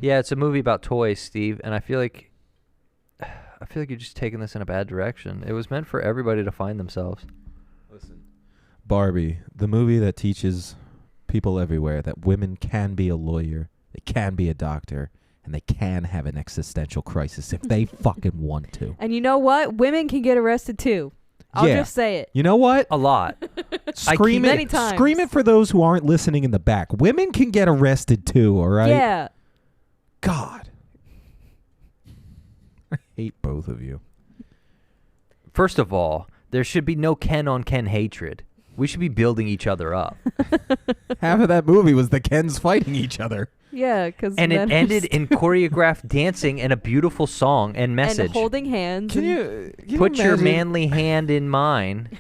Yeah, it's a movie about toys, Steve, and I feel like you're just taking this in a bad direction. It was meant for everybody to find themselves. Listen, Barbie, the movie that teaches people everywhere that women can be a lawyer, they can be a doctor, and they can have an existential crisis if they fucking want to. And you know what? Women can get arrested too. I'll just say it. You know what? A lot. Scream many it. times. Scream it for those who aren't listening in the back. Women can get arrested too, all right? Yeah. God. I hate both of you. First of all, there should be no Ken on Ken hatred. We should be building each other up. Half of that movie was the Kens fighting each other. Yeah, because and it ended in choreographed dancing and a beautiful song and message. And holding hands. Can you put your imagine? manly hand in mine?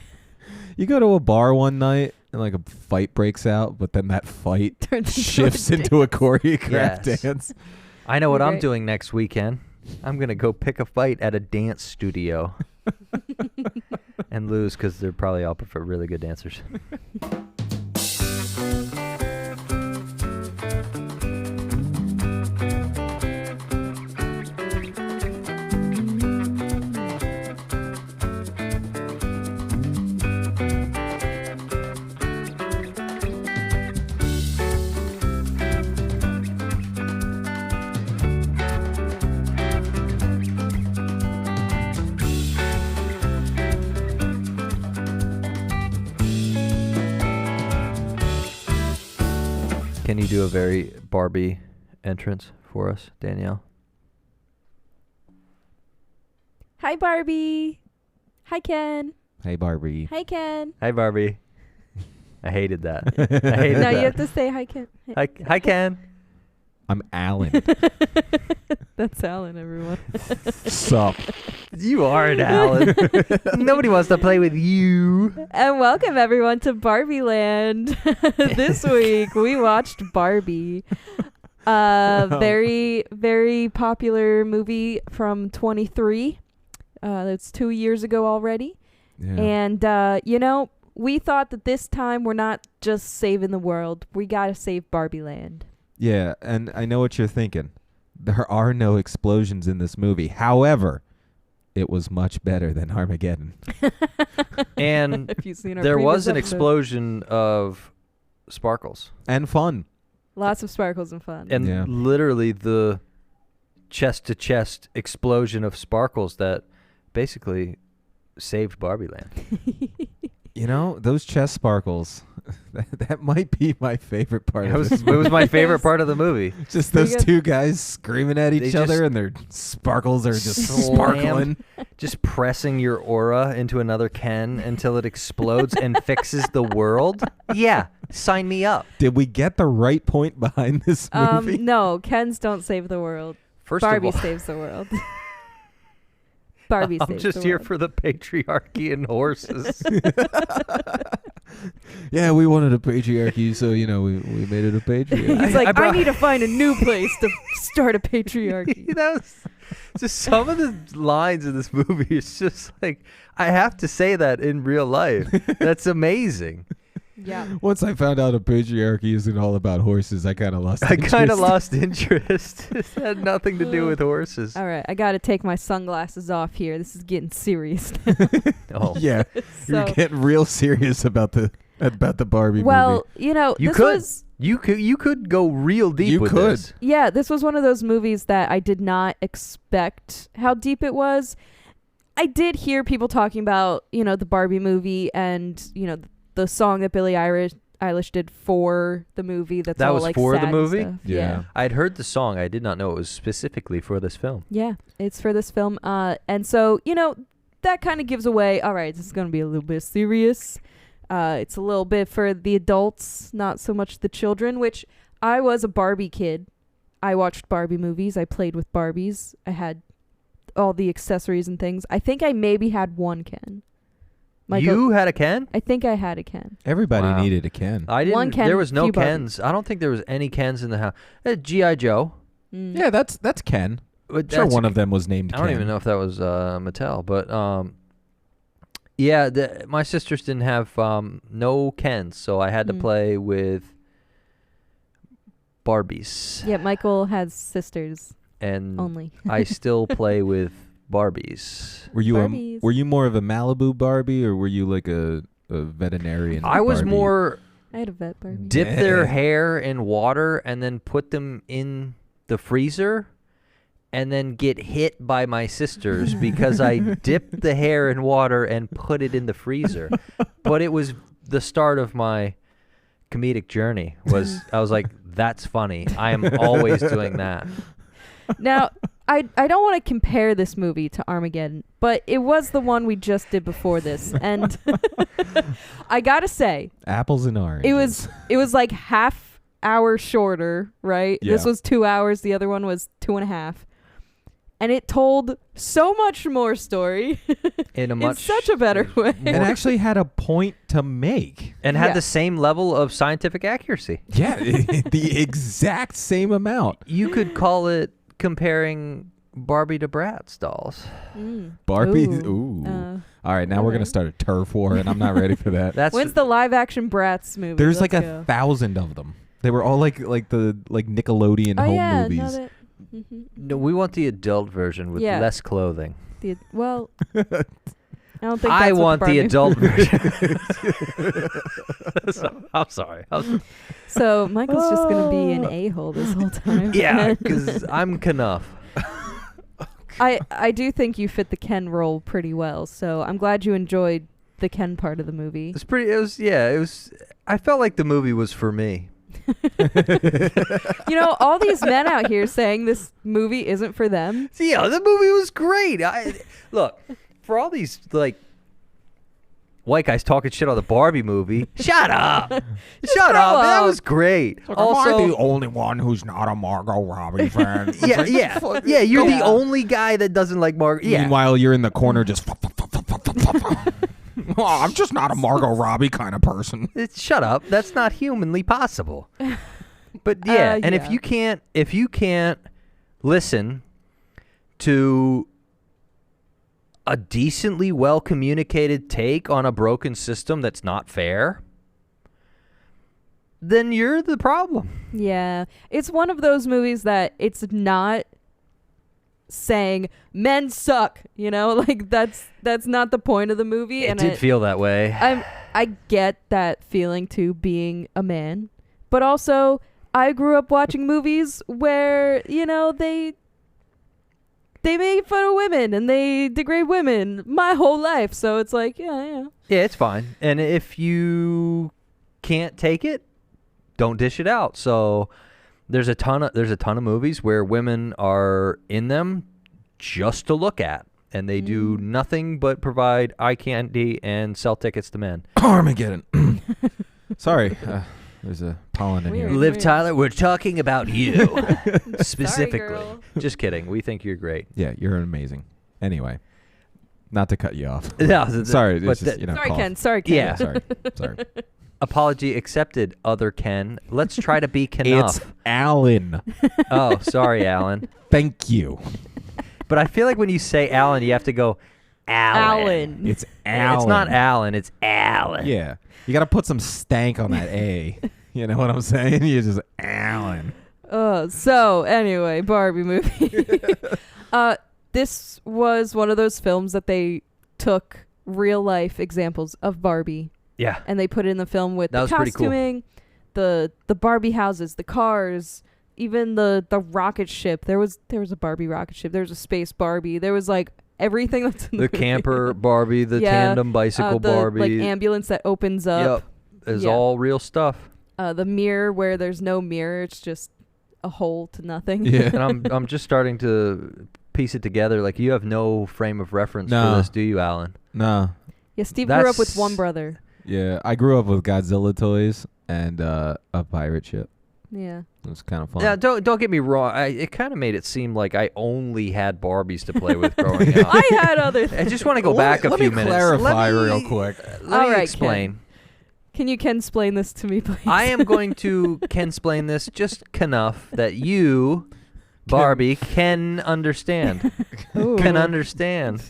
You go to a bar one night and like a fight breaks out, but then that fight shifts into a choreographed dance. I know what I'm Great. doing next weekend. I'm going to go pick a fight at a dance studio and lose because they're probably all for really good dancers. Can you do a very Barbie entrance for us, Danielle? Hi, Barbie. Hi, Ken. Hey, Barbie. Hi, Ken. Hi, Barbie. I hated that. I hated No, that. you have to say hi, Ken. Hi, Ken. I'm Alan. That's Alan, everyone. Sup? You are an Alan. Nobody wants to play with you. And welcome, everyone, to Barbieland. This week, we watched Barbie. Very, very popular movie from 23. That's 2 years ago already. Yeah. And, you know, we thought that this time we're not just saving the world. We got to save Barbieland. Yeah, and I know what you're thinking. There are no explosions in this movie. However, it was much better than Armageddon. And If you've seen our there was previous an episode. explosion of sparkles. And fun. Lots of sparkles and fun. And Yeah. literally the chest-to-chest explosion of sparkles that basically saved Barbieland. You know, those chest sparkles, that might be my favorite part It of was, this it was movie. my favorite part of the movie. Just those Pretty good. two guys screaming at They each other just and their sparkles are just slammed. sparkling. Just pressing your aura into another Ken until it explodes and fixes the world. Yeah, sign me up. Did we get the right point behind this movie? No, Kens don't save the world. First Barbie of all, saves the world. Barbie I'm saves just the here world. for the patriarchy and horses. Yeah, we wanted a patriarchy, so, you know, we made it a patriarchy. He's like, I I, brought- need to find a new place to start a patriarchy. That was just some of the lines in this movie. It's just like, I have to say that in real life. That's amazing. Yeah. Once I found out a patriarchy isn't all about horses, I kind of lost I interest. kind of lost interest. It had nothing to do with horses. All right, I got to take my sunglasses off here. This is getting serious. Oh. Yeah, you're So, getting real serious about the Barbie well, movie. you know, You this could. was You could go real deep You with could. this. yeah, this was one of those movies that I did not expect how deep it was. I did hear people talking about, you know, the Barbie movie and, you know, the song that Billie Eilish did for the movie. That's That all was like for the sad and movie? stuff. Yeah. I'd heard the song. I did not know it was specifically for this film. Yeah, it's for this film. And so, you know, that kind of gives away, all right, this is going to be a little bit serious. It's a little bit for the adults, not so much the children, which I was a Barbie kid. I watched Barbie movies. I played with Barbies. I had all the accessories and things. I think I maybe had one Ken. You had a Ken? I think I had a Ken. Everybody Wow. needed a Ken. I didn't. One Ken, there was no few Barbies. Kens. I don't think there was any Kens in the house. G.I. Joe. Mm. Yeah, that's Ken. But Sure, that's- one of them was named I Ken. don't even know if that was Mattel, but yeah, my sisters didn't have no Kens, so I had to Mm. play with Barbies. Yeah, Michael has sisters And only. I still play with Barbies. Were you Barbies. were you more of a Malibu Barbie, or were you like a veterinarian? I was Barbie? more I had a vet Barbie. dip their hair in water and then put them in the freezer and then get hit by my sisters because I dipped the hair in water and put it in the freezer. But it was the start of my comedic journey. I was like, that's funny. I am always doing that. Now, I don't want to compare this movie to Armageddon, but it was the one we just did before this, and I gotta say, apples and oranges. it was like half hour shorter, right? Yeah. This was 2 hours. The other one was 2.5, and it told so much more story in such a better way. It actually had a point to make. And had the same level of scientific accuracy. Yeah, the exact same amount. You could call it comparing Barbie to Bratz dolls. Barbie. Ooh. All right, now we're gonna start a turf war, and I'm not ready for that. When's the live action Bratz movie? There's Let's like go. 1,000 of them. They were all like the Nickelodeon home movies. No, we want the adult version with less clothing. I don't think I that's want what the Barbie- adult version. I'm sorry. So Michael's just gonna be an a-hole this whole time. Yeah, because I'm Knuff. I do think you fit the Ken role pretty well, so I'm glad you enjoyed the Ken part of the movie. It was. I felt like the movie was for me. You know, all these men out here saying this movie isn't for them. Yeah, the movie was great. Look, for all these like white guys talking shit on the Barbie movie, shut up. Shut up. That was great. Also, am I the only one who's not a Margot Robbie fan? yeah. You're the only guy that doesn't like Margot. Yeah. Meanwhile, you're in the corner just. Oh, I'm just not a Margot Robbie kind of person. Shut up. That's not humanly possible. But yeah, and yeah. if you can't listen to a decently well communicated take on a broken system that's not fair, then you're the problem. Yeah. It's one of those movies that it's not saying men suck, you know? Like that's not the point of the movie. It did feel that way. I get that feeling too, being a man. But also I grew up watching movies where, you know, they make fun of women and they degrade women my whole life. So it's like, yeah. Yeah, it's fine. And if you can't take it, don't dish it out. So there's a ton of movies where women are in them just to look at, and they do nothing but provide eye candy and sell tickets to men. Armageddon. Sorry, there's a pollen in here. Weird. Liv Tyler, we're talking about you specifically. girl. Just kidding. We think you're great. Yeah, you're amazing. Anyway, not to cut you off. No, Sorry, but it's just, you know. Sorry, cough. Ken. Sorry, Ken. Yeah. Sorry. Apology accepted, other Ken. Let's try to be Knuff. It's Alan. Oh, sorry, Alan. Thank you. But I feel like when you say Alan, you have to go Alan. It's Alan. It's not Alan. It's Alan. Yeah. You got to put some stank on that A. You know what I'm saying? You just Alan. So anyway, Barbie movie. This was one of those films that they took real life examples of Barbie. Yeah. And they put it in the film with That the was pretty cool. costuming, the Barbie houses, the cars, even the rocket ship. There was a Barbie rocket ship. There was a space Barbie. There was like everything that's in the movie. Camper Barbie, the tandem bicycle the, Barbie. like ambulance that opens up. Yep. It's all real stuff. The mirror where there's no mirror, it's just a hole to nothing. Yeah. And I'm just starting to piece it together. Like, you have no frame of reference No. for this, do you, Alan? No. Yeah, Steve grew up with one brother. Yeah, I grew up with Godzilla toys and a pirate ship. Yeah. It was kind of fun. Yeah, don't get me wrong. It kind of made it seem like I only had Barbies to play with growing up. I had other things. I just want to go back a few minutes. Clarify real quick. Let All me right, explain. Can you explain this to me, please? I am going to explain this just enough that you, Barbie, can understand. Ooh. Can understand.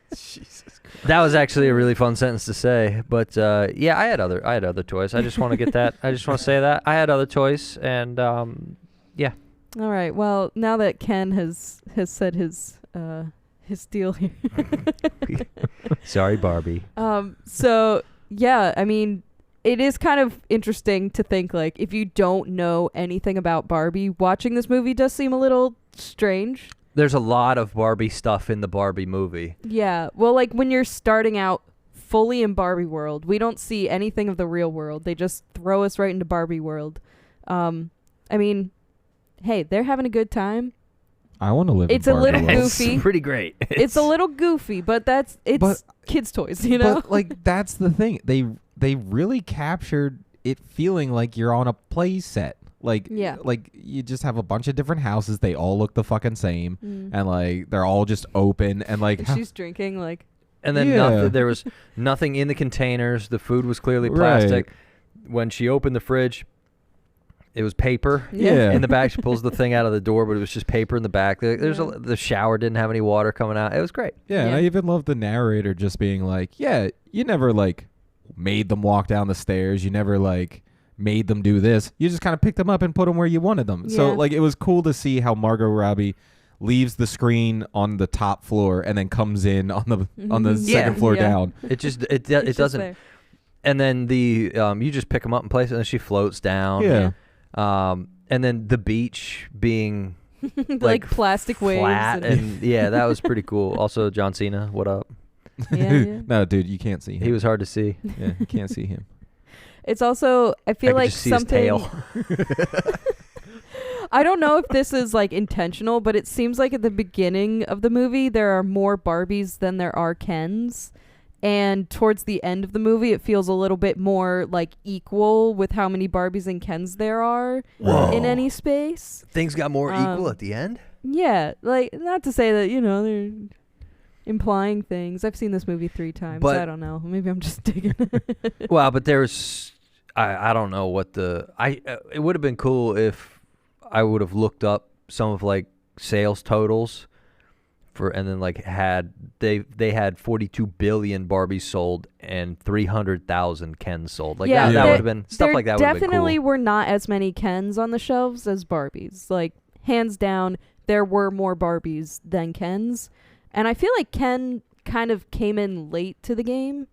Jesus Christ. That was actually a really fun sentence to say, but yeah, I had other toys. I just want to get that. I just want to say that I had other toys, and yeah. All right. Well, now that Ken has said his deal here. Sorry, Barbie. So yeah, I mean, it is kind of interesting to think, like, if you don't know anything about Barbie, watching this movie does seem a little strange. There's a lot of Barbie stuff in the Barbie movie. Yeah. Well, like, when you're starting out fully in Barbie world, we don't see anything of the real world. They just throw us right into Barbie world. I mean, hey, they're having a good time. I want to live It's in a Barbie little world. goofy. It's pretty great. It's a little goofy, but it's kids' toys, you know? But like that's the thing. They really captured it feeling like you're on a play set. Like like you just have a bunch of different houses. They all look the fucking same, and like they're all just open and like And she's drinking like. And then there was nothing in the containers. The food was clearly plastic. Right. When she opened the fridge, it was paper. Yeah. In the back, she pulls the thing out of the door, but it was just paper in the back. The shower didn't have any water coming out. It was great. Yeah, and I even love the narrator just being like, yeah, you never like made them walk down the stairs. You never like made them do this. You just kind of picked them up and put them where you wanted them. Yeah. So like it was cool to see how Margot Robbie leaves the screen on the top floor and then comes in on the second floor down. It just it doesn't. There. And then you just pick them up and place it, and then she floats down. Yeah. And then the beach being like plastic flat waves. And yeah, that was pretty cool. Also, John Cena, what up? Yeah. No, dude, you can't see him. He was hard to see. Yeah, you can't see him. It's also, I feel like just see something. His tail. I don't know if this is like intentional, but it seems like at the beginning of the movie there are more Barbies than there are Kens. And towards the end of the movie, it feels a little bit more like equal with how many Barbies and Kens there are in any space. Things got more equal at the end? Yeah. Like, not to say that, they're implying things. I've seen this movie 3 times. But I don't know. Maybe I'm just digging it. Well, but there's... I don't know what it would have been cool if I would have looked up some of like sales totals and then like they had 42 billion Barbies sold and 300,000 Kens sold. Like that would have been stuff like that. Would have been cool. Definitely were not as many Kens on the shelves as Barbies. Like hands down, there were more Barbies than Kens, and I feel like Ken kind of came in late to the game.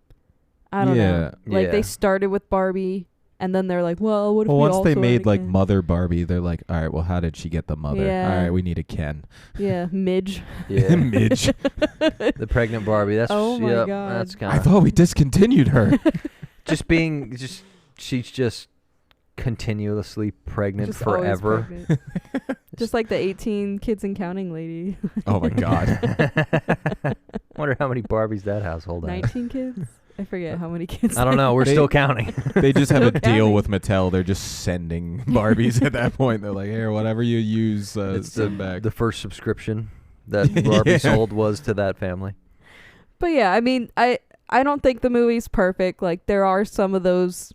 I don't know. Like they started with Barbie. And then they're like, well, what if we once also they made like Ken? Mother Barbie, they're like, all right, well, how did she get the mother? Yeah. All right, we need a Ken. Yeah, Midge. Yeah. Midge. The pregnant Barbie. That's oh my God. That's kind I thought we discontinued her. She's just continuously pregnant Just always forever. pregnant. Just like the 18 kids and counting lady. Oh my God. Wonder how many Barbies that household has. 19 kids? I forget how many kids. I don't know. We're still counting. They just have Still a deal counting. with Mattel. They're just sending Barbies at that point. They're like, here, whatever you use, It's send back. the first subscription that Barbie sold was to that family. But yeah, I mean, I don't think the movie's perfect. Like there are some of those,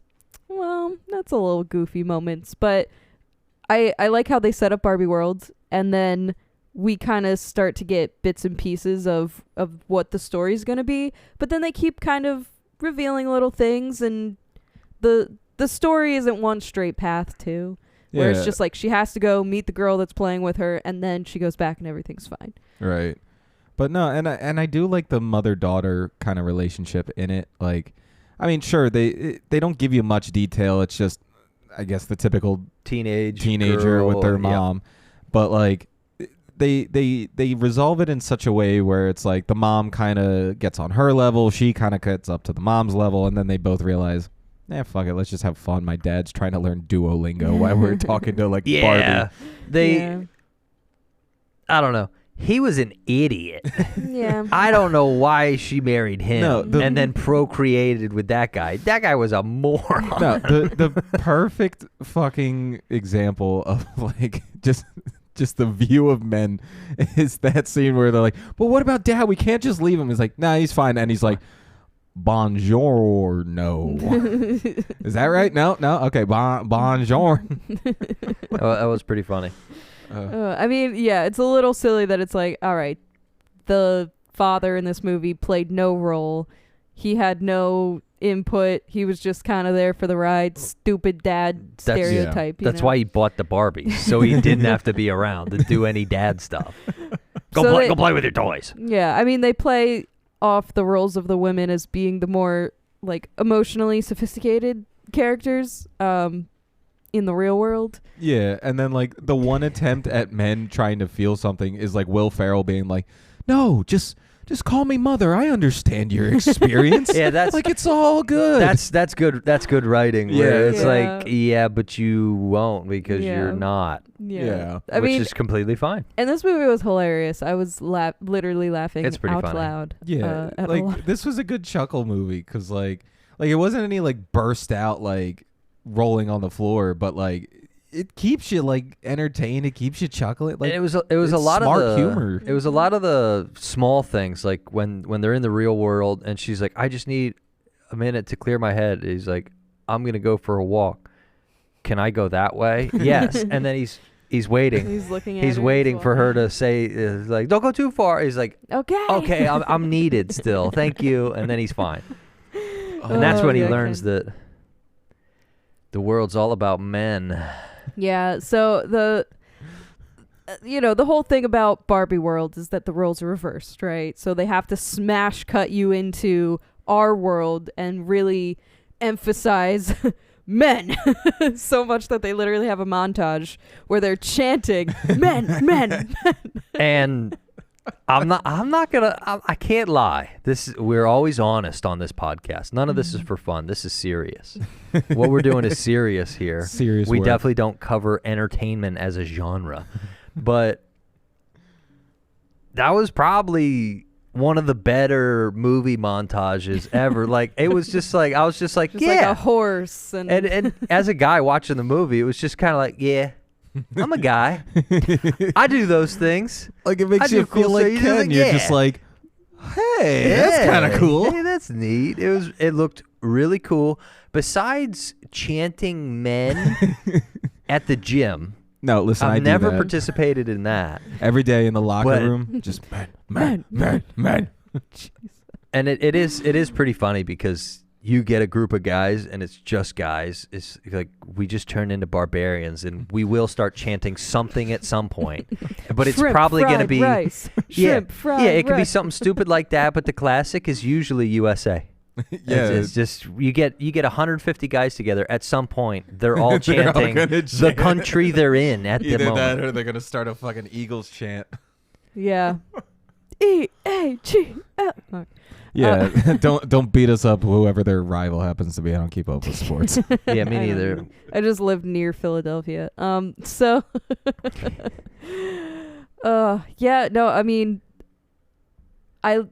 well, that's a little goofy moments, but I like how they set up Barbie World, and then we kind of start to get bits and pieces of what the story's going to be, but then they keep kind of revealing little things, and the story isn't one straight path too, where it's just like she has to go meet the girl that's playing with her, and then she goes back and everything's fine. Right. But no, and I do like the mother-daughter kind of relationship in it. Like, I mean, sure, they don't give you much detail. It's just, I guess, the typical teenager girl, with their mom. Yep. But like, they resolve it in such a way where it's like the mom kind of gets on her level, she kind of gets up to the mom's level, and then they both realize, fuck it, let's just have fun. My dad's trying to learn Duolingo while we're talking to like Barbie. I don't know. He was an idiot. Yeah. I don't know why she married him and then procreated with that guy. That guy was a moron. No, the perfect fucking example of like just the view of men is that scene where they're like, but what about Dad? We can't just leave him. He's like, nah, he's fine. And he's like, bonjour, no. Is that right? No. Okay, bonjour. That was pretty funny. I mean, yeah, it's a little silly that it's like, all right, the father in this movie played no role. He had no input. He was just kind of there for the ride. Stupid dad stereotype. That's why he bought the Barbie, so he didn't have to be around to do any dad stuff. Go play with your toys. Yeah, I mean, they play off the roles of the women as being the more like emotionally sophisticated characters in the real world. Yeah, and then like the one attempt at men trying to feel something is like Will Ferrell being like, "No, just call me mother. I understand your experience." Yeah, that's like it's all good. That's good. That's good writing. Yeah, where it's yeah. like, but you won't because you're not. Yeah. I mean, which is completely fine. and this movie was hilarious. I was literally laughing It's pretty out funny. loud. Yeah, at a lot. like this was a good chuckle movie because like it wasn't any like burst out like rolling on the floor, but like it keeps you like entertained. It keeps you chuckling. Like And it was a lot smart of the humor. It was a lot of the small things, like when they're in the real world, and she's like, "I just need a minute to clear my head." He's like, "I'm gonna go for a walk. Can I go that way?" Yes, and then he's waiting. He's looking at He's her, waiting for her to say, like, "Don't go too far." He's like, Okay. I'm needed still. Thank you. And then he's fine. And that's when he learns that the world's all about men. Yeah, so the whole thing about Barbie World is that the roles are reversed, right? So they have to smash cut you into our world and really emphasize men so much that they literally have a montage where they're chanting men, men. And I can't lie. We're always honest on this podcast. None of this is for fun. This is serious. What we're doing is serious here. Serious We work. definitely don't cover entertainment as a genre. But that was probably one of the better movie montages ever. Like it was just like I was just like, Just like yeah. a horse and And as a guy watching the movie, it was just kind of like, yeah, I'm a guy. I do those things. Like it makes I you do cool feel like things. Ken. Like, You're yeah. just like, hey, that's kind of cool. Hey, that's neat. It looked really cool. Besides chanting men at the gym, No, listen, I I've do never that. participated in that. Every day in the locker But- room, just men. And it is pretty funny because you get a group of guys and it's just guys. It's like we just turn into barbarians and we will start chanting something at some point. But it's Shrimp probably going to fried be rice. Shrimp fried yeah, it could be rice. something stupid like that, but the classic is usually USA. Yeah, It's just you get 150 guys together at some point. They're all They're all chanting gonna the chant. country they're in at the either moment. that or they're gonna start a fucking Eagles chant. Yeah. E-A-G-L. Yeah, don't beat us up, whoever their rival happens to be. I don't keep up with sports. Yeah, me I neither. don't- I just lived near Philadelphia. So yeah, no, I mean I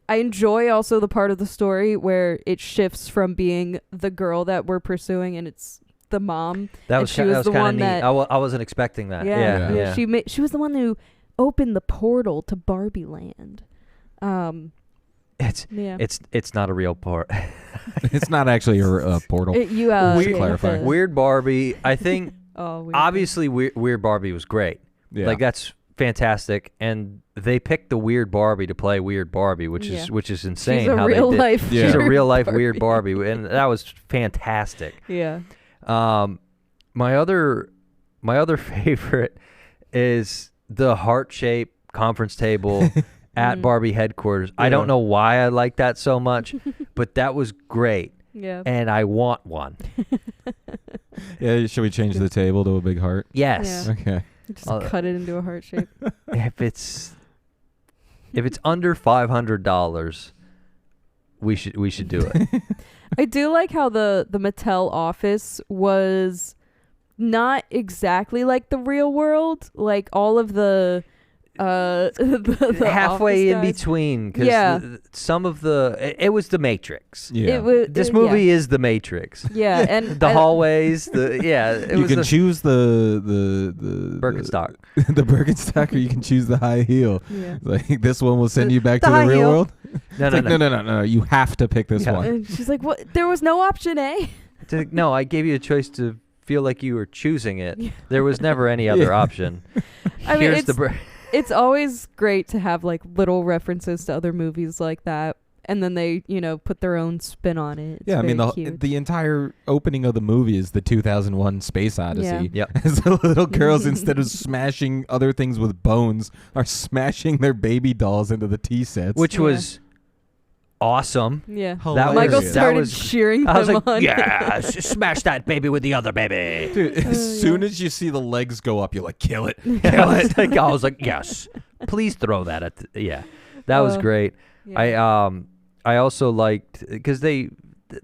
enjoy also the part of the story where it shifts from being the girl that we're pursuing and it's the mom. That And was she kind was of the one neat. that- I wasn't expecting that. Yeah, Yeah. She was the one who opened the portal to Barbieland. Yeah. It's not a real part. It's not actually a portal. You Weird- clarify. Weird Barbie. I think Weird obviously Weird Barbie was great. Yeah. Like that's fantastic, and they picked the Weird Barbie to play Weird Barbie, which Yeah. is insane. She's a how real they did. life. Yeah. She's a Weird real life Barbie. Weird Barbie, and that was fantastic. Yeah. My other favorite is the heart-shaped conference table at Barbie headquarters. I don't know why I like that so much, but that was great, Yeah. and I want one. Yeah, should we change the table to a big heart? Yes. Yeah. Okay. Just cut it into a heart shape. If it's under $500, we should do it. I do like how the Mattel office was not exactly like the real world. Like all of the the Halfway in office guys. between, because Yeah. some of it was the Matrix. Yeah. It was This movie is the Matrix. Yeah, and The hallways, it You was can choose the Birkenstock. the Birkenstock, or you can choose the high heel. Yeah. Like this one will send you back The to the high real heel. world. No, It's like, no. You have to pick this Yeah. one. And she's like, "What? There was no option A." No, I gave you a choice to feel like you were choosing it. There was never any other option. I mean, Here's it's it's always great to have like little references to other movies like that, and then they put their own spin on it. It's Yeah, I mean very the entire opening of the movie is the 2001 Space Odyssey. Yeah. Yep. As the little girls, instead of smashing other things with bones, are smashing their baby dolls into the tea sets. Which was awesome. Yeah. Hilarious. Michael That started was- cheering I was them like, on. yeah, smash that baby with the other baby. Dude, as yeah. soon as you see the legs go up, you're like, kill it. I was like, yes, please throw that at. That was great. Yeah. I also liked because they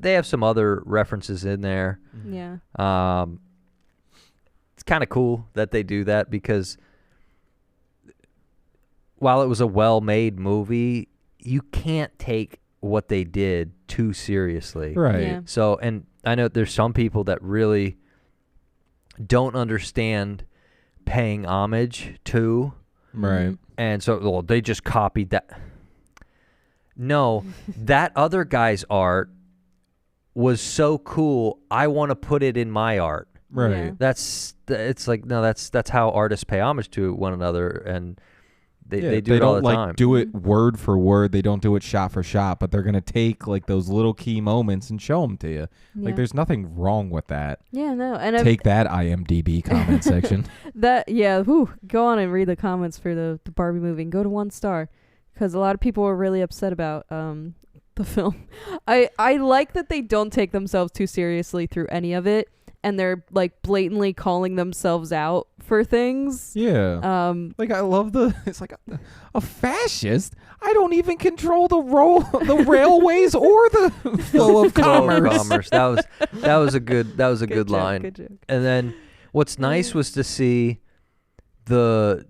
have some other references in there. Yeah. It's kind of cool that they do that because while it was a well-made movie, you can't take what they did too seriously. Right. Yeah. So, and I know there's some people that really don't understand paying homage to, Right. and so well, they just copied that. No, that other guy's art was so cool. I want to put it in my art. Right. Yeah. It's like, no, that's how artists pay homage to one another, and they do they it all don't the like time. do it word for word. They don't do it shot for shot, but they're gonna take like those little key moments and show them to you. Yeah. Like there's nothing wrong with that. Yeah, no. And Take that, IMDb comment section. Go on and read the comments for the Barbie movie and go to 1 star, because a lot of people were really upset about the film. I like that they don't take themselves too seriously through any of it, and they're like blatantly calling themselves out for things. Yeah. Like I love it's like a fascist. I don't even control the railways or the flow of commerce. That was a good Good joke, line. Good joke. And then what's nice was to see the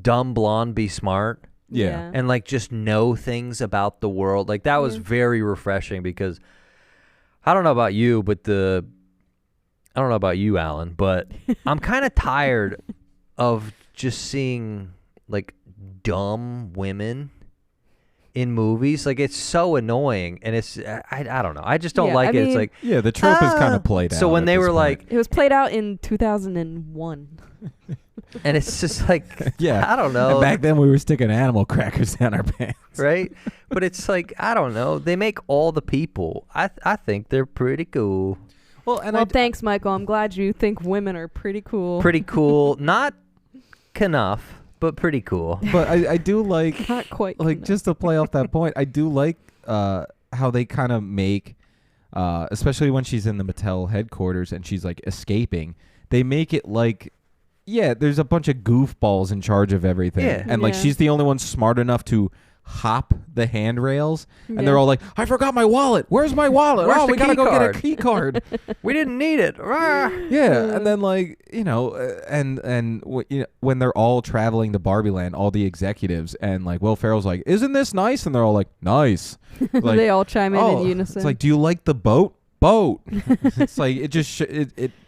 dumb blonde be smart Yeah. and like just know things about the world. Like that was Yeah. very refreshing because I don't know about you, I don't know about you, Alan, but I'm kind of tired of just seeing like dumb women in movies. Like it's so annoying, and it's I don't know. I just don't Yeah, like I it. It's mean- like Yeah, the trope is kind of played out. so when at they this were point. like, It was played out in 2001. and it's just like yeah, I don't and know. back then we were sticking animal crackers down our pants. Right? But it's like I don't know. They make all the people. I think they're pretty cool. Well, and Well, thanks, Michael. I'm glad you think women are pretty cool. Pretty cool. Not enough, but pretty cool. but I do like Not quite. like enough. just to play off that point, I do like how they kind of make, especially when she's in the Mattel headquarters and she's like escaping, they make it like, yeah, there's a bunch of goofballs in charge of everything, Yeah. and like Yeah. she's the only one smart enough to hop the handrails, and they're Yeah. all like, "I forgot my wallet. Where's my wallet? Where's oh, the we gotta key go get card?" a key card." We didn't need it. Rah. Yeah, and then like when they're all traveling to Barbieland, all the executives, and like Will Ferrell's like, "Isn't this nice?" And they're all like, "Nice." Like, they all chime in unison. it's like, "Do you like the boat?" Boat. It's like it just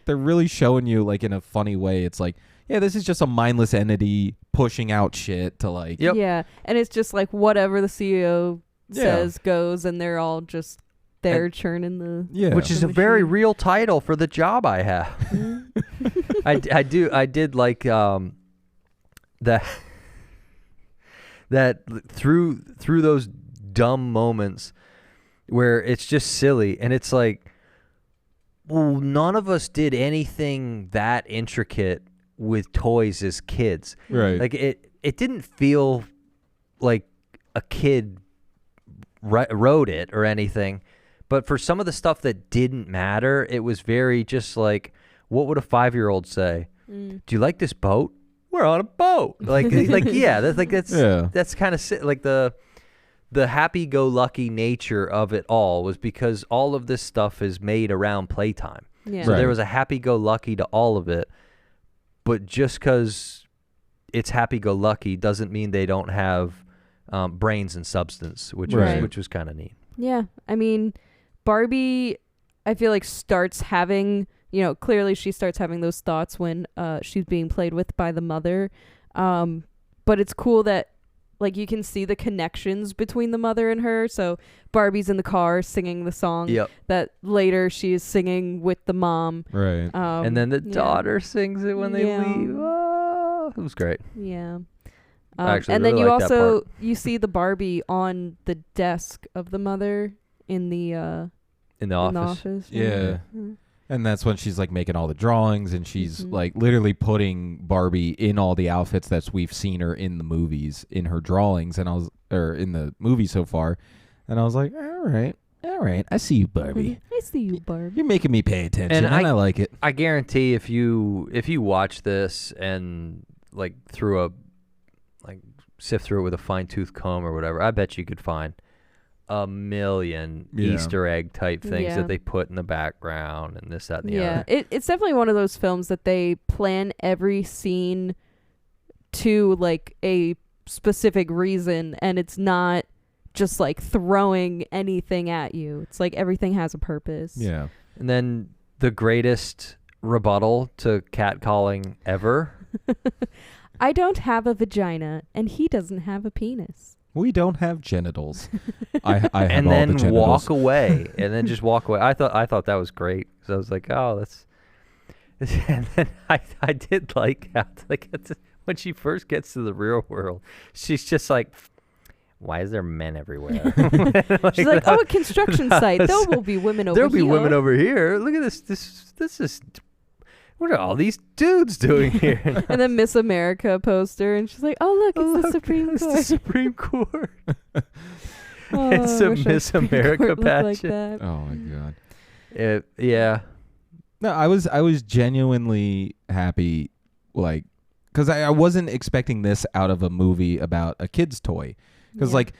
they're really showing you like in a funny way. It's like, yeah, this is just a mindless entity pushing out shit to like. Yep. Yeah, and it's just like whatever the CEO Yeah. says goes, and they're all just there churning the. Yeah, Which is The a very machine. real title for the job I have. I did like that through those dumb moments where it's just silly and it's like, well, none of us did anything that intricate with toys as kids. right. Like it didn't feel like a kid wrote it or anything, but for some of the stuff that didn't matter, it was very just like, what would a 5-year-old say? Do you like this boat? We're on a boat. Like yeah, that's kind of like the happy-go-lucky nature of it all was because all of this stuff is made around playtime. Yeah. So Right. there was a happy-go-lucky to all of it, but just because it's happy-go-lucky doesn't mean they don't have brains and substance, which Right. was kind of neat. Yeah, I mean, Barbie, I feel like starts having, clearly she starts having those thoughts when she's being played with by the mother. But it's cool that, like, you can see the connections between the mother and her. So Barbie's in the car singing the song Yep. that later she is singing with the mom. Right. And then the yeah. daughter sings it when they Yeah. leave. Oh, it was great. Yeah. I actually and really then you like that also part. you see the Barbie on the desk of the mother in the in the in the office. office. Yeah. Mhm. And that's when she's like making all the drawings, and she's Mhm. like literally putting Barbie in all the outfits that we've seen her in the movies in her drawings, and or in the movie so far. And I was like, all right, I see you, Barbie. I see you, Barbie. You're making me pay attention, And and I like it. I guarantee if you watch this and like sift through it with a fine tooth comb or whatever, I bet you could find a million Yeah. Easter egg type things Yeah. that they put in the background and this, that, and the Yeah, other. it's definitely one of those films that they plan every scene to like a specific reason, and it's not just like throwing anything at you. It's like everything has a purpose. Yeah. And then the greatest rebuttal to catcalling ever. I don't have a vagina, and he doesn't have a penis. We don't have genitals. I have And all then the genitals. walk away. And then just walk away. I thought that was great. So I was like, oh, that's. And then I did like how when she first gets to the real world, she's just like, why is there men everywhere? She's like, oh, a construction site. There will be women over There'll here. be women over here. Look at this. This is. What are all these dudes doing here? And then Miss America poster, and she's like, oh, look, it's the Supreme it's Court. the Supreme Court. Oh, It's I a wish our Miss Supreme America Court looked like pageant. that. Oh my god. Yeah. No, I was genuinely happy, like, because I wasn't expecting this out of a movie about a kid's toy. Because, Yeah. like,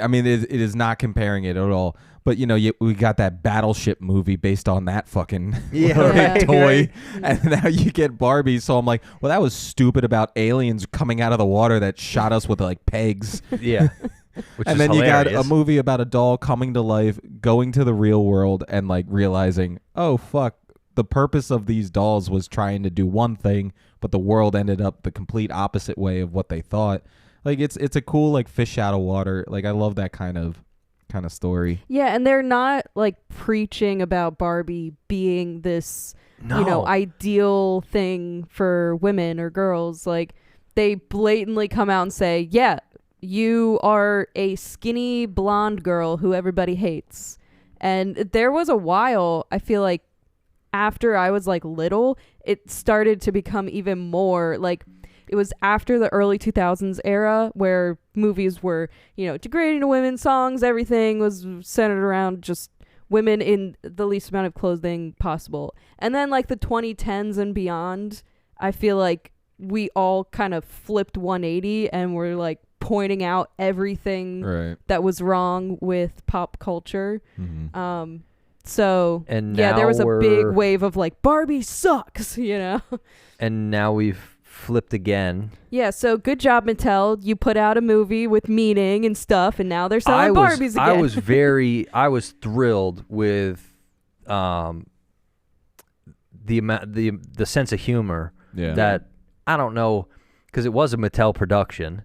I mean, it is not comparing it at all. But, you know, we got that Battleship movie based on that fucking Yeah. toy. Mm. And now you get Barbie. So I'm like, well, that was stupid about aliens coming out of the water that shot us with, like, pegs. Yeah. Which And is then you got hilarious. a movie about a doll coming to life, going to the real world, and, like, realizing, oh, fuck, the purpose of these dolls was trying to do one thing, but the world ended up the complete opposite way of what they thought. Like, it's a cool, like, fish out of water. Like, I love that kind of story. Yeah, and they're not like preaching about Barbie being this, ideal thing for women or girls. Like, they blatantly come out and say, yeah, you are a skinny blonde girl who everybody hates. And there was a while, I feel like, after I was like little, it started to become even more like, it was after the early 2000s era where movies were, degrading to women, songs, everything was centered around just women in the least amount of clothing possible. And then like the 2010s and beyond, I feel like we all kind of flipped 180 and were like pointing out everything Right. that was wrong with pop culture. Mm-hmm. So And yeah, there now was a big we're- wave of like Barbie sucks, And now we've flipped again. Yeah, so good job, Mattel. You put out a movie with meaning and stuff, and now they're selling Barbies again. I was thrilled with the amount, the sense of humor Yeah. that, I don't know, because it was a Mattel production.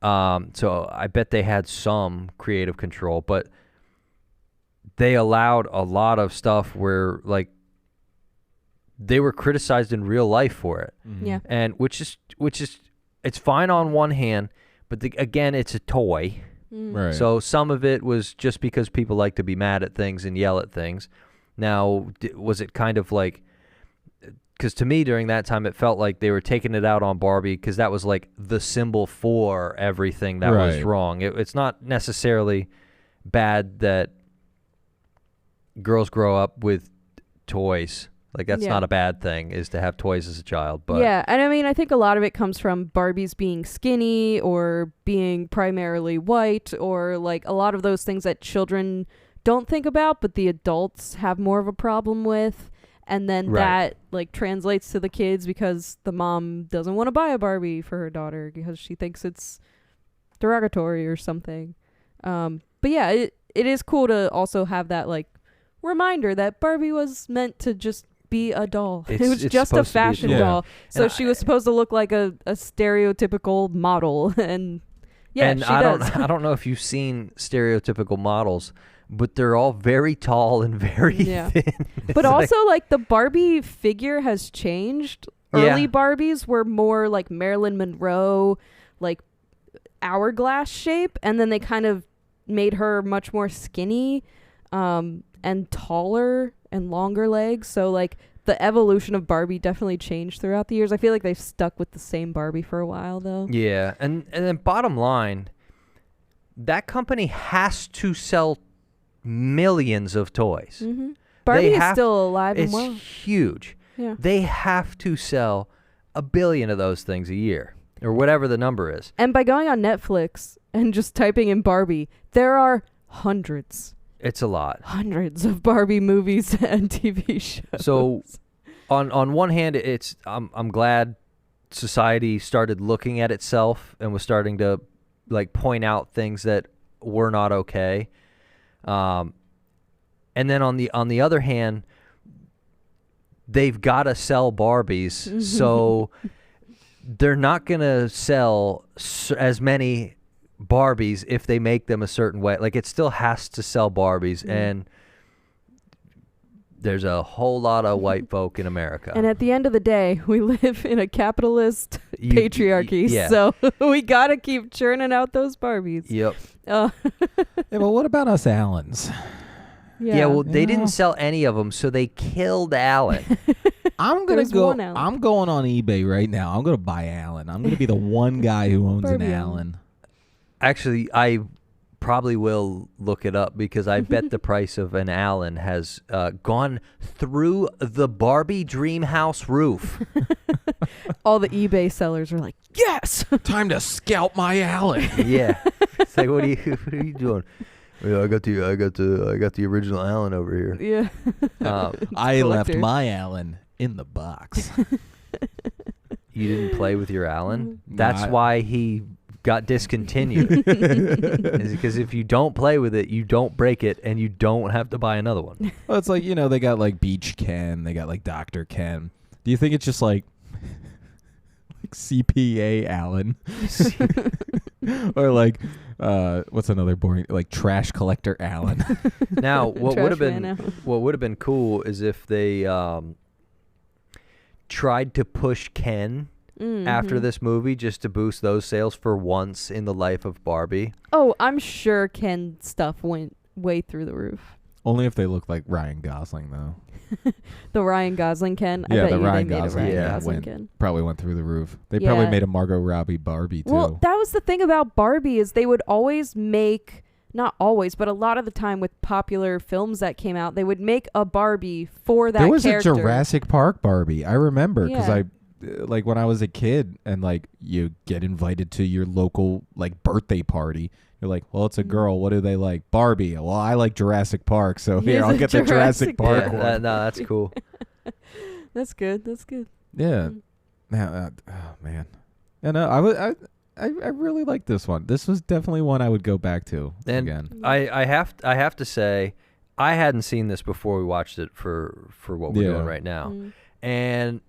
So I bet they had some creative control, but they allowed a lot of stuff where like they were criticized in real life for it. Mhm. Yeah. And which is it's fine on one hand, but again, it's a toy. Mm. Right. So some of it was just because people like to be mad at things and yell at things. Now, was it kind of like, because to me during that time it felt like they were taking it out on Barbie because that was like the symbol for everything that was Right. wrong. It's not necessarily bad that girls grow up with toys. Like that's Yeah. not a bad thing, is to have toys as a child. But yeah, and I mean, I think a lot of it comes from Barbies being skinny or being primarily white, or like a lot of those things that children don't think about, but the adults have more of a problem with. And then Right. that like translates to the kids because the mom doesn't want to buy a Barbie for her daughter because she thinks it's derogatory or something. But yeah, it is cool to also have that like reminder that Barbie was meant to just be a doll. It was It's just a supposed to be a fashion toy. doll. So And she was supposed to look like a stereotypical model. And yeah, and she I does. don't know if you've seen stereotypical models, but they're all very tall and very Yeah. thin. But also like the Barbie figure has changed early Barbies were more like Marilyn Monroe, like hourglass shape, and then they kind of made her much more skinny and taller and longer legs. So like the evolution of Barbie definitely changed throughout the years. I feel like they've stuck with the same Barbie for a while though. Yeah, and then bottom line, that company has to sell millions of toys. Mm-hmm. Barbie is still alive and it's well. Huge. Yeah. They have to sell 1 billion of those things a year, or whatever the number is. And by going on Netflix and just typing in Barbie, there are hundreds It's a lot. of Barbie movies and TV shows. So, on one hand, I'm glad society started looking at itself and was starting to like point out things that were not okay. And then on the other hand, they've got to sell Barbies, so they're not gonna sell as many Barbies if they make them a certain way. Like, it still has to sell Barbies, and there's a whole lot of white folk in America. And at the end of the day, we live in a capitalist patriarchy, yeah. so we gotta keep churning out those Barbies. Yep. Yeah, but what about us Allens? Yeah, well, they You didn't know. sell any of them, so they killed Alan. I'm gonna There's go. one Allen. I'm going on eBay right now. I'm gonna buy Allen. I'm gonna be the one guy who owns Barbie an Allen. Allen. Actually, I probably will look it up because I bet the price of an Allen has gone through the Barbie dream house roof. All the eBay sellers are like, yes! Time to scalp my Allen. Yeah, it's like, what are you doing? Yeah, I got the original Allen over here. Yeah. I left Collector. my Allen in the box. You didn't play with your Allen. No, That's why he got discontinued. Is because if you don't play with it, you don't break it, and you don't have to buy another one. Well, it's like, they got like Beach Ken, they got like Dr. Ken. Do you think it's just like CPA Allen? Or like what's another boring, like Trash Collector Allen? Now, what Trash would have man been Allen. what would have been cool is if they tried to push Ken after this movie just to boost those sales for once in the life of Barbie. Oh, I'm sure Ken stuff went way through the roof. Only if they look like Ryan Gosling, though. The Ryan Gosling Ken. I Yeah, bet the you Ryan they made Gosling, a Ryan yeah, Gosling went Ken. probably went through the roof. They probably Yeah. made a Margot Robbie Barbie too. Well, that was the thing about Barbie is they would always make, not always, but a lot of the time with popular films that came out, they would make a Barbie for that there was character. a Jurassic Park Barbie. I remember because Yeah. like when I was a kid and like you get invited to your local like birthday party. You're like, well, it's a girl. What do they like? Barbie. Well, I like Jurassic Park, so here, Here's I'll a get the Jurassic Jurassic Park Yeah, one. no, that's cool. That's good. That's good. Yeah. Now, oh man. And I really like this one. This was definitely one I would go back to And again. I have to say, I hadn't seen this before we watched it for what we're Yeah. doing right now, Mm. and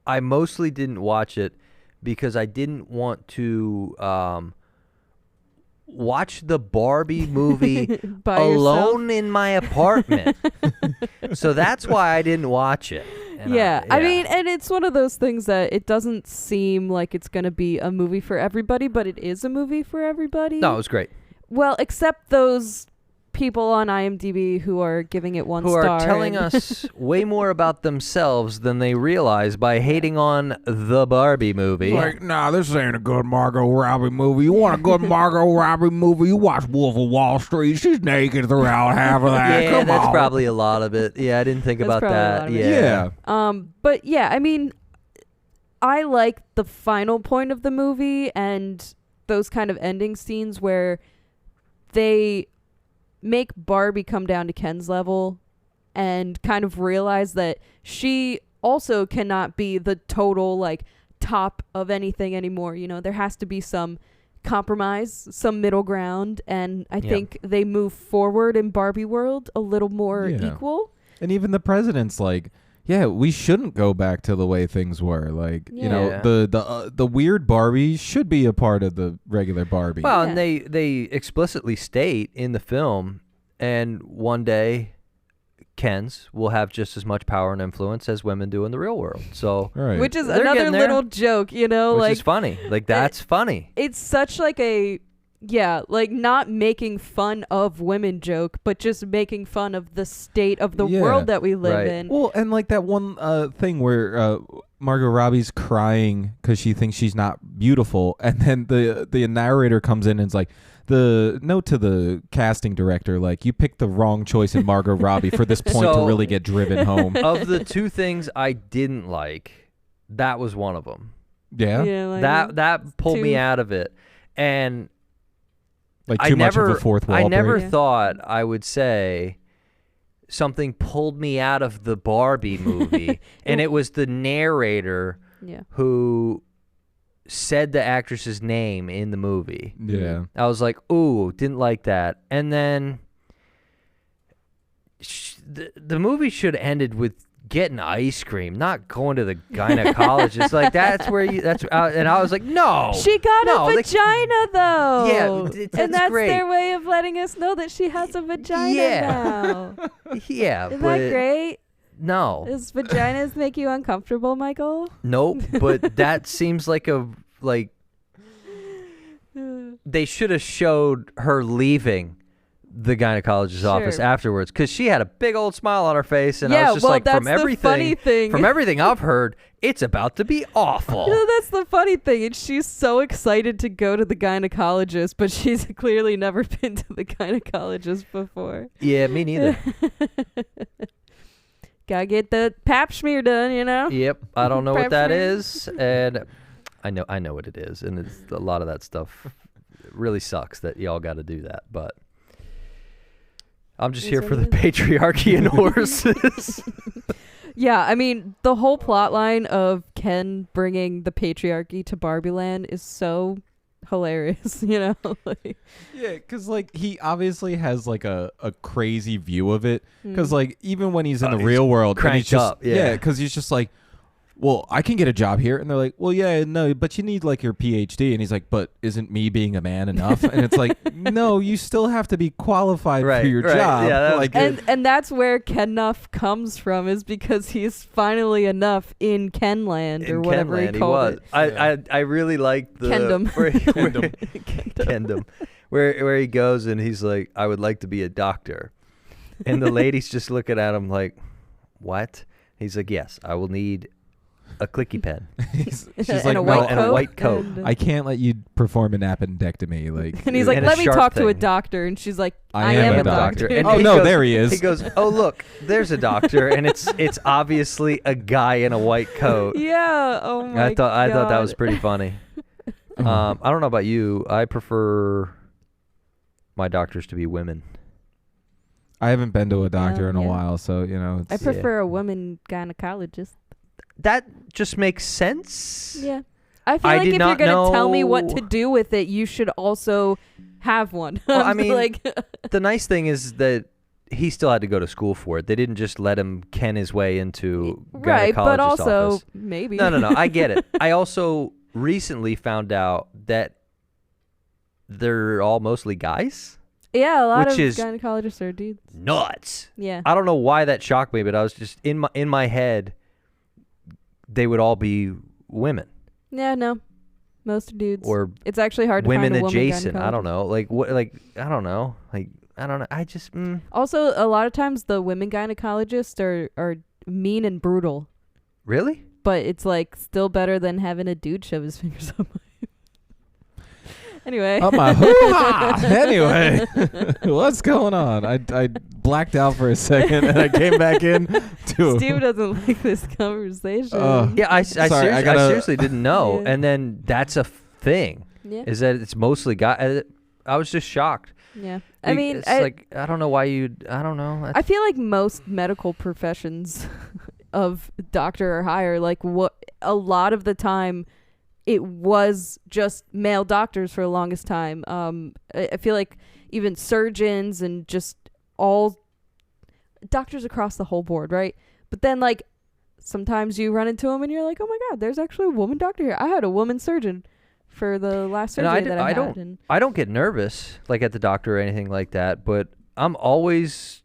I mostly didn't watch it because I didn't want to watch the Barbie movie By yourself. alone in my apartment. So that's why I didn't watch it. And Yeah, I mean, and it's one of those things that it doesn't seem like it's going to be a movie for everybody, but it is a movie for everybody. no, it was great. Well, except those people on IMDb who are giving it one Who star. are telling and- us way more about themselves than they realize by hating on the Barbie movie. Like, nah, this ain't a good Margot Robbie movie. You want a good Margot Robbie movie? You watch Wolf of Wall Street. She's naked throughout half of that. Yeah, Come that's on. probably a lot of it. Yeah, I didn't think That's about probably a that. lot of it. Yeah. But yeah, I mean, I like the final point of the movie and those kind of ending scenes where they make Barbie come down to Ken's level and kind of realize that she also cannot be the total like top of anything anymore. You know, there has to be some compromise, some middle ground, and I Yeah. think they move forward in Barbie world a little more Yeah. equal. And even the president's like, yeah, we shouldn't go back to the way things were. Like, you know, Yeah. the weird Barbie should be a part of the regular Barbie. Well, Yeah. and they explicitly state in the film, and one day Kens will have just as much power and influence as women do in the real world. So, Right. Which is They're another getting there. little joke, you know, which like is funny. Like that's funny. it's such like a like not making fun of women joke, but just making fun of the state of the Yeah. world that we live Right. in. Well, and like that one thing where Margot Robbie's crying because she thinks she's not beautiful, and then the narrator comes in and is like, the note to the casting director, like, you picked the wrong choice in Margot Robbie for this point to So- really get driven home. Of the two things I didn't like, that was one of them. Yeah, like That pulled me too- out of it. And like I too much never, of a fourth wall I never break. Yeah. thought I would say something pulled me out of the Barbie movie, and it was the narrator yeah. who said the actress's name in the movie. Yeah, I was like, ooh, didn't like that. And then the movie should have ended with getting ice cream, not going to the gynecologist. Like that's where you. That's and I was like, no. She got no, a they- vagina though. Yeah, that's and that's great. their way of letting us know that she has a vagina Yeah. now. Yeah, Isn't but that great? no, Does vaginas make you uncomfortable, Michael? nope. But that seems like they should have showed her leaving the gynecologist's office Sure. afterwards, because she had a big old smile on her face, and I yeah, was just well, like, that's from the funny everything, thing. from everything I've heard, it's about to be awful. You know, that's the funny thing. And she's so excited to go to the gynecologist, but she's clearly never been to the gynecologist before. Yeah, me neither. Gotta get the pap smear done, you know? Yep, I don't know what that Preference. is, and I know what it is, and it's a lot of that stuff really sucks that y'all got to do that, but I'm just Is here what for it the is. patriarchy and horses. Yeah, I mean, the whole plot line of Ken bringing the patriarchy to Barbieland is so hilarious, you know? Like, yeah, because like he obviously has like a crazy view of it. Because like even when he's in the he's real world, and cranked he's just, up, yeah. because he's just like, well, I can get a job here, and they're like, well, yeah, no, but you need like your PhD, and he's like, but isn't me being a man enough? And it's like, no, you still have to be qualified Right, for your right. job. Yeah, that was like, good. and that's where Kennuff comes from, is because he's finally enough in Kenland or In whatever Kenland, he called it. I really like the Kendom. Kendom, where he goes and he's like, I would like to be a doctor, and the lady's just looking at him like, what? He's like, yes, I will need a clicky pen she's And like, a no, white and a coat. white coat. And, I can't let you perform an appendectomy. Like, and he's like, And a let me sharp talk to a thing. doctor. And she's like, I am am a a doctor. And oh he no, goes- there he is. He goes, oh look, there's a doctor, and it's obviously a guy in a white coat. yeah. Oh my I thought that was God. pretty funny. I don't know about you. I prefer my doctors to be women. I haven't been to a doctor in a yeah. while, so you know. I It's, prefer a woman gynecologist. That just makes sense. Yeah. I feel I like did if you're not going to tell me what know- to do with it, you should also have one. Well, I mean, like, The nice thing is that he still had to go to school for it. They didn't just let him ken his way into right, but gynecologist also office. maybe. No. I get it. I also recently found out that they're all mostly guys. Yeah, a lot Which of is- gynecologists are dudes. Nuts. Yeah. I don't know why that shocked me, but I was just in my head. They would all be women Yeah, no. Most are dudes. or It's actually hard to women find a woman adjacent. I don't gynecologist. know. Like what? Like I don't know. Like I don't know. I just. Also, a lot of times the women gynecologists are mean and brutal, Really? but it's like still better than having a dude shove his fingers up my. Anyway. Up my hoo-ha! Anyway, what's going on? I blacked out for a second and I came back in to. Steve doesn't like this conversation. Yeah, I Sorry, I gotta- seriously didn't know. Yeah. And then that's a thing. yeah. Is that it's mostly guys. I was just shocked. Yeah. I mean, it's like I don't know why you. I don't know. I feel like most medical professions of doctor or higher, like what a lot of the time it was just male doctors for the longest time. I feel like even surgeons and just all doctors across the whole board, right? But then like sometimes you run into them and you're like, oh my God, there's actually a woman doctor here. I had a woman surgeon for the last And surgery that I had. I don't get nervous like at the doctor or anything like that, but I'm always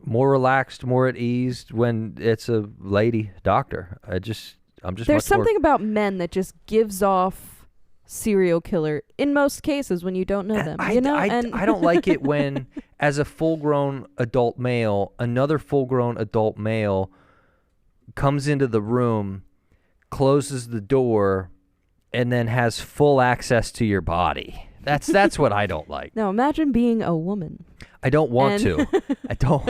more relaxed, more at ease when it's a lady doctor. I'm just There's much something about men that just gives off serial killer in most cases when you don't know them. I And don't like it when, as a full-grown adult male, another full-grown adult male comes into the room, closes the door, and then has full access to your body. That's what I don't like. Now imagine being a woman. I don't want to. I don't.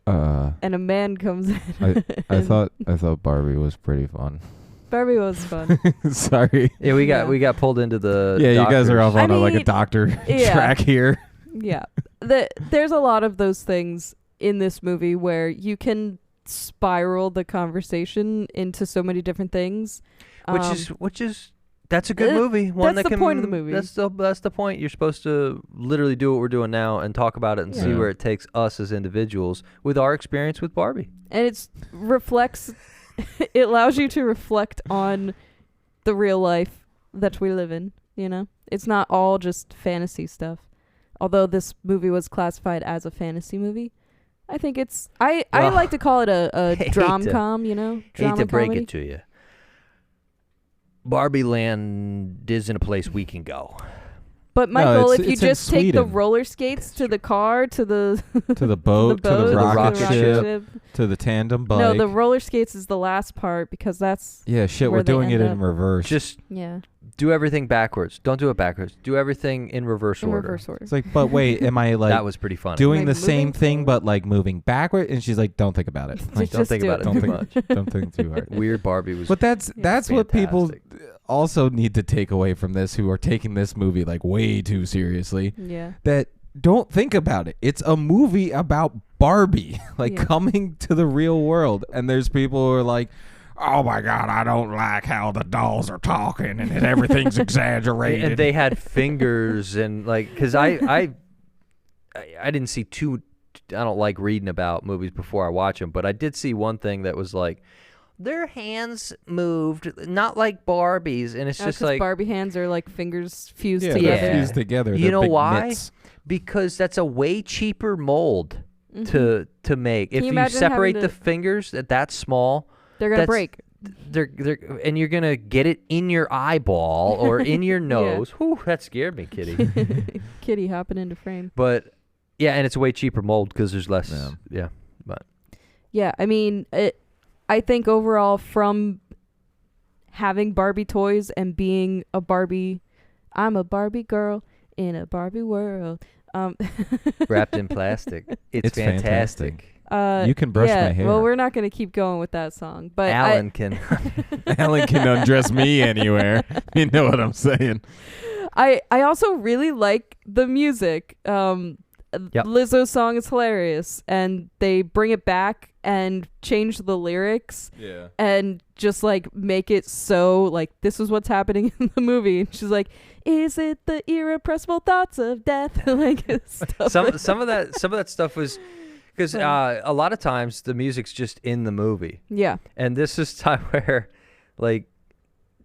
And a man comes in. I thought Barbie was pretty fun. Barbie was fun. Sorry. Yeah, we got pulled into the. Yeah, you guys are off on I a mean, doctor yeah. track here. Yeah. There's a lot of those things in this movie where you can spiral the conversation into so many different things. Which is that's a good movie. One that's that the point of the movie. That's the point. You're supposed to literally do what we're doing now and talk about it and see where it takes us as individuals with our experience with Barbie. And it allows you to reflect on the real life that we live in, you know? It's not all just fantasy stuff. Although this movie was classified as a fantasy movie, I think it's I like to call it a drom-com, you know? Hate to break comedy. it to you. Barbieland isn't a place we can go. But Michael, if you it's in just take the Sweden. roller skates to the car, to the To the boat, to the rocket rocket ship, to the tandem bike. No, the roller skates is the last part because that's yeah, shit, where we're they doing it end in up. reverse. Just yeah. do everything backwards. Don't do it backwards. Do everything in reverse In order. reverse order. It's like, but wait, am I like That was pretty funny. doing Like the same moving thing forward. but like moving backward? And she's like, don't think about it. Like, Don't think do about it don't too think, much. don't think too hard. Weird Barbie was. But that's what people fantastic. also need to take away from this, who are taking this movie like way too seriously. Yeah. That don't think about it. It's a movie about Barbie, like Yeah. coming to the real world. And there's people who are like, oh my God, I don't like how the dolls are talking and everything's exaggerated. And they had fingers and like, because I didn't see I don't like reading about movies before I watch them, but I did see one thing that was like, their hands moved, not like Barbie's, and it's just 'cause like Barbie hands are like fingers fused yeah, together. they're fused together. You They're know big why? mitts. Because that's a way cheaper mold Mhm. to make. Can If you you imagine separate having the fingers that small, They're gonna that's- break. they're and you're gonna get it in your eyeball or in your nose. Whew, that scared me, Kitty. Kitty hopping into frame. But yeah, and it's a way cheaper mold because there's less. Yeah. Yeah, I mean, I think overall from having Barbie toys and being a Barbie, I'm a Barbie girl in a Barbie world. Wrapped in plastic. It's fantastic. You can brush my hair. Well, we're not going to keep going with that song, but Alan can. Alan can undress me anywhere. You know what I'm saying? I also really like the music. Lizzo's song is hilarious, and they bring it back and change the lyrics Yeah. and just like make it so like this is what's happening in the movie. And she's like, "Is it the irrepressible thoughts of death?" Like stuff. some of that stuff was because a lot of times the music's just in the movie, Yeah. and this is time where like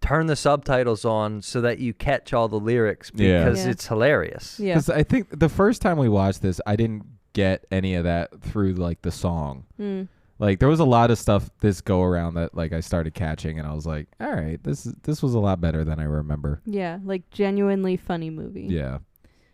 turn the subtitles on so that you catch all the lyrics Yeah. because Yeah. it's hilarious. Yeah. Because I think the first time we watched this, I didn't get any of that through like the song. Mm. Like there was a lot of stuff this go around that like I started catching, and I was like, all right, this was a lot better than I remember. Yeah, like genuinely funny movie. Yeah.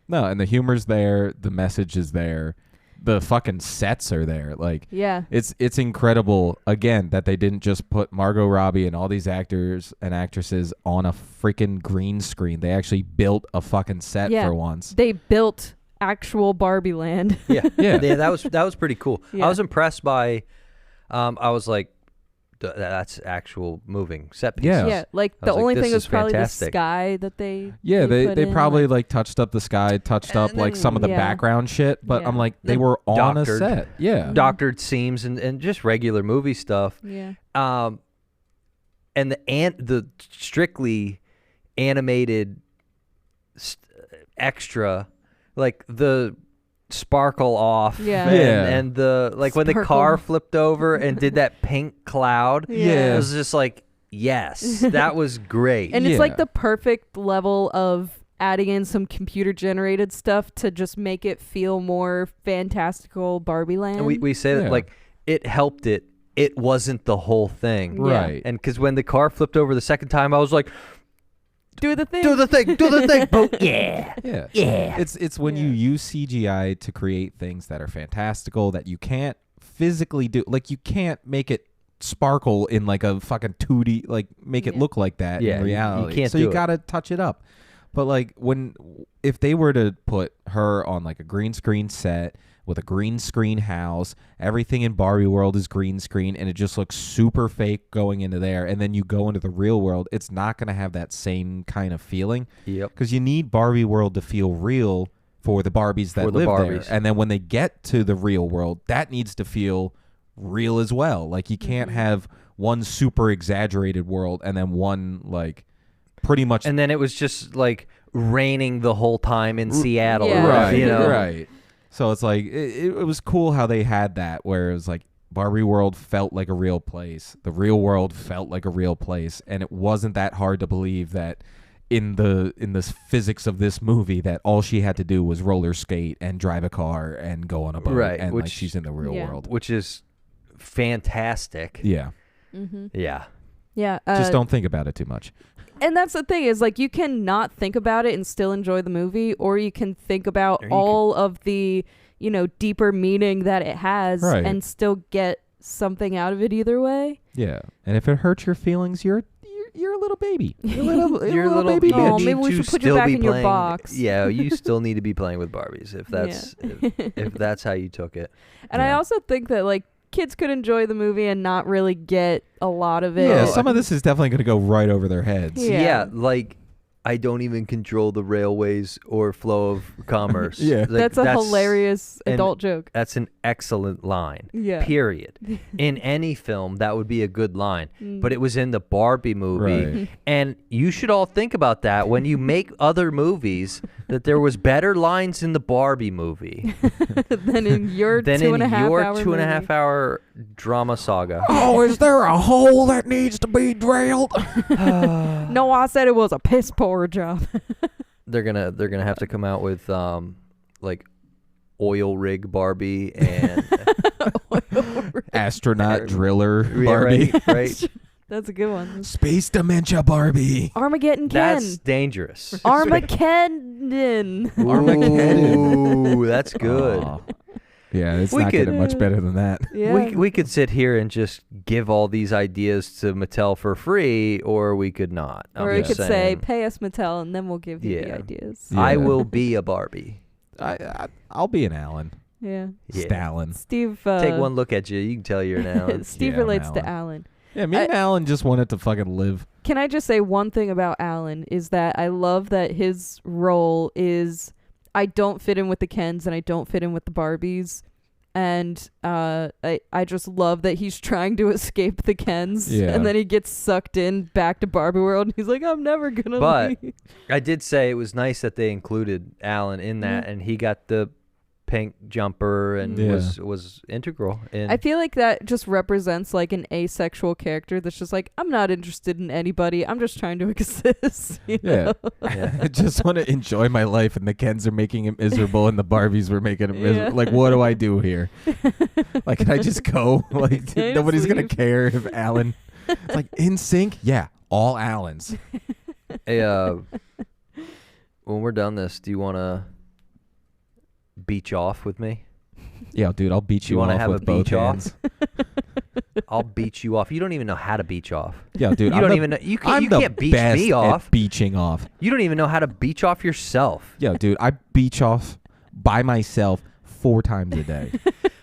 No, and the humor's there, the message is there, the fucking sets are there. Like Yeah. it's incredible again that they didn't just put Margot Robbie and all these actors and actresses on a freaking green screen. They actually built a fucking set Yeah. for once. They built actual Barbieland. Yeah, Yeah. that was pretty cool. Yeah. I was impressed by. I was like, that's actual moving set pieces. Yeah. Yeah, like I the was like, only this thing was is probably fantastic. the sky that they Yeah, put they in, probably like touched up the sky, touched up And like then- some of the Yeah. background shit, but Yeah. I'm like they Then were on doctored. a set. Yeah. Doctored seams and just regular movie stuff. Yeah. And the strictly animated extra, like the sparkle off, Yeah. Yeah. and the like when the Sparkle. car flipped over and did that pink cloud. Yeah. It was just like, yes, that was great. And it's like Yeah. the perfect level of adding in some computer generated stuff to just make it feel more fantastical Barbieland. And we say that like it helped it. It wasn't the whole thing. Right. And because when the car flipped over the second time, I was like, do the thing. do the thing. Boom. Yeah. It's when you use CGI to create things that are fantastical that you can't physically do. Like you can't make it sparkle in like a fucking 2D, like make it look like that in reality. You can't so you gotta touch it up. But like if they were to put her on like a green screen set with a green screen house, everything in Barbie world is green screen, and it just looks super fake going into there, and then you go into the real world, it's not going to have that same kind of feeling. Yep. Because you need Barbie world to feel real for the Barbies that live there. And then when they get to the real world, that needs to feel real as well. Like you can't have one super exaggerated world and then one like pretty much. And then it was just like raining the whole time in Seattle. Yeah. Right. You know? Right. So it's like it was cool how they had that where it was like Barbie world felt like a real place. The real world felt like a real place, and it wasn't that hard to believe that in the physics of this movie that all she had to do was roller skate and drive a car and go on a boat, right? And Which, like she's in the real world, which is fantastic. Yeah. Yeah. Yeah. Just don't think about it too much. And that's the thing is like you can not think about it and still enjoy the movie, or you can think about all of the, you know, deeper meaning that it has and still get something out of it either way. Yeah. And if it hurts your feelings, you're a little baby. You're a little baby. bitch. Oh, maybe we should put you back in your box. Yeah, you still need to be playing with Barbies if that's if that's how you took it. And I also think that like kids could enjoy the movie and not really get a lot of it. Yeah, some of this is definitely going to go right over their heads. Yeah, like I don't even control the railways or flow of commerce. Yeah. Like, that's a hilarious adult joke. That's an excellent line. Yeah. Period. In any film, that would be a good line. But it was in the Barbie movie. Right. And you should all think about that when you make other movies, that there was better lines in the Barbie movie than in your than two in and a half your hour 2.5 movie. hour drama saga. Oh, is there a hole that needs to be drilled? No, I said it was a piss poor job. They're gonna have to come out with like oil rig Barbie and astronaut driller Barbie. Yeah, right. That's a good one. Space dementia Barbie. Armageddon Ken. That's dangerous. Armageddon. Ooh, that's good. Aw. Yeah, it's We not could- getting much better than that. Yeah. We could sit here and just give all these ideas to Mattel for free, or we could not. Or I'm we just could say, saying. pay us Mattel, and then we'll give you the Yeah. ideas. Yeah. I will be a Barbie. I'll be an Alan. Yeah. Yeah. Stalin. Steve. Take one look at you. You can tell you're an Alan. Steve Yeah, I'm relates to Alan. Alan. Yeah, me and Alan just wanted to fucking live. Can I just say one thing about Alan is that I love that his role is I don't fit in with the Kens and I don't fit in with the Barbies. And I just love that he's trying to escape the Kens. Yeah. And then he gets sucked in back to Barbie World. And he's like, I'm never going to But leave. I did say it was nice that they included Alan in that, and he got the pink jumper and Yeah. was integral. In I feel like that just represents like an asexual character that's just like, I'm not interested in anybody. I'm just trying to exist. You Yeah. know? I just want to enjoy my life, and the Kens are making him miserable, and the Barbies were making him miserable. Like, what do I do here? Like, can I just go? Like, Can I nobody's just going to care if Alan. It's like, in sync? Yeah, all Allens. Hey, when we're done this, do you want to beach off with me? Yeah, dude, I'll beat you wanna off have with a both beach off? hands. I'll beach you off. You don't even know how to beach off. Yeah, dude, You don't even know. You I'm can't beach best me off. at beaching off. You don't even know how to beach off yourself. Yeah, dude, I beach off by myself 4 times a day.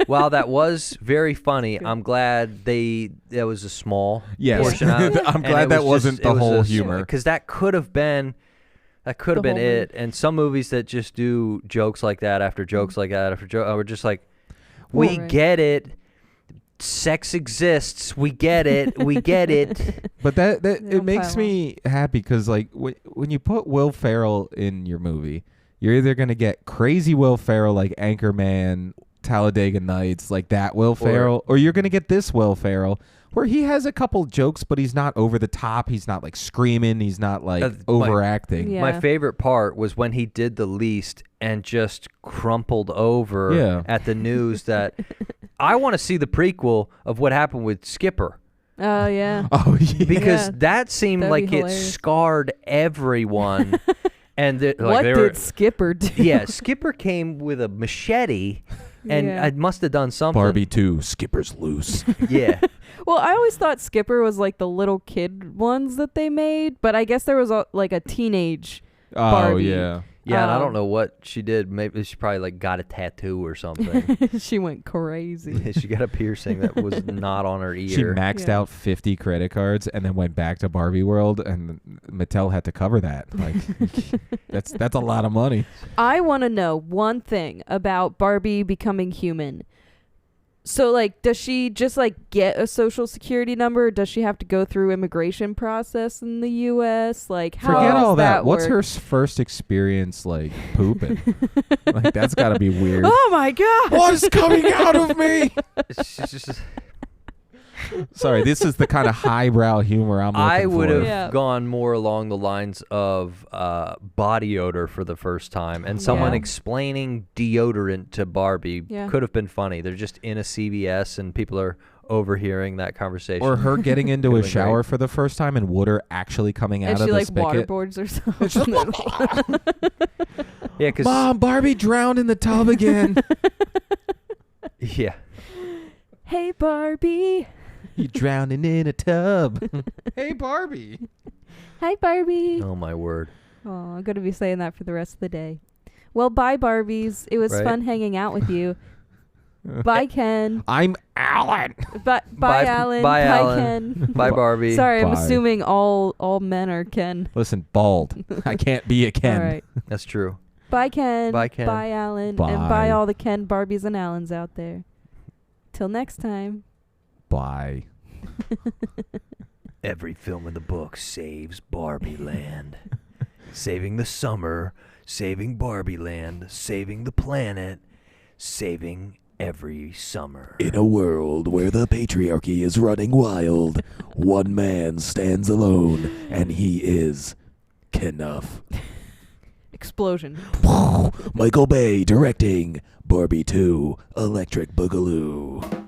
While that was very funny, I'm glad that was a small Yes. portion of it. I'm glad that wasn't the whole humor. Because that could have been The whole it. And some movies that just do jokes like that after jokes like that after jokes, we're just like, we Right. get it. Sex exists. We get it. We get it. But that They it don't makes pile me happy because like when you put Will Ferrell in your movie, you're either gonna get crazy Will Ferrell like Anchorman, Talladega Nights, like that Will Ferrell, or you're gonna get this Will Ferrell, where he has a couple jokes, but he's not over the top. He's not like screaming. He's not like overacting. Yeah. My favorite part was when he did the least and just crumpled over at the news that I want to see the prequel of what happened with Skipper. Oh, yeah. Oh, yeah. Because that seemed That'd like be it hilarious. scarred everyone. And What did Skipper do? Yeah, Skipper came with a machete, and Yeah. I must have done something. Barbie 2, Skipper's loose. Yeah. Well, I always thought Skipper was like the little kid ones that they made, but I guess there was like a teenage Oh, Barbie. yeah. Yeah, and I don't know what she did. Maybe she probably like got a tattoo or something. She went crazy. She got a piercing that was not on her ear. She maxed Yeah. out 50 credit cards and then went back to Barbie World, and Mattel had to cover that. Like, that's a lot of money. I want to know one thing about Barbie becoming human. So, like, does she just, like, get a social security number? Or does she have to go through immigration process in the U.S.? Like, how Forget does all that. What's work? her first experience like pooping? Like, that's got to be weird. Oh, my God. What is coming out of me? She's just- Sorry, this is the kind of highbrow humor I'm looking I would for. have Yeah. gone more along the lines of body odor for the first time, and someone Yeah. explaining deodorant to Barbie Yeah. could have been funny. They're just in a CVS, and people are overhearing that conversation. Or her getting into Could've a been shower great. for the first time and water actually coming And out she, of the like, spigot. waterboards or something. Yeah, because Mom, Barbie drowned in the tub again. yeah, Hey, Barbie. You drowning in a tub. Hey, Barbie. Hi, Barbie. oh my word. Oh, I'm going to be saying that for the rest of the day. Well, bye, Barbies. It was Right. fun hanging out with you. Bye, Ken. I'm Alan. Bye, Bye, Alan. bye, Alan. Ken. Bye, Barbie. Sorry, I'm Bye. assuming all men are Ken. Listen, bald. I can't be a Ken. All right. That's true. Bye, Ken. Bye, Ken. Bye, Alan. And Bye. bye, all the Ken, Barbies, and Allens out there. Till next time. Bye. Every film in the book saves Barbieland. Saving the summer, saving Barbieland, saving the planet, saving every summer. In a world where the patriarchy is running wild, one man stands alone, and he is Kenough. Explosion. Michael Bay directing Barbie 2 Electric Boogaloo.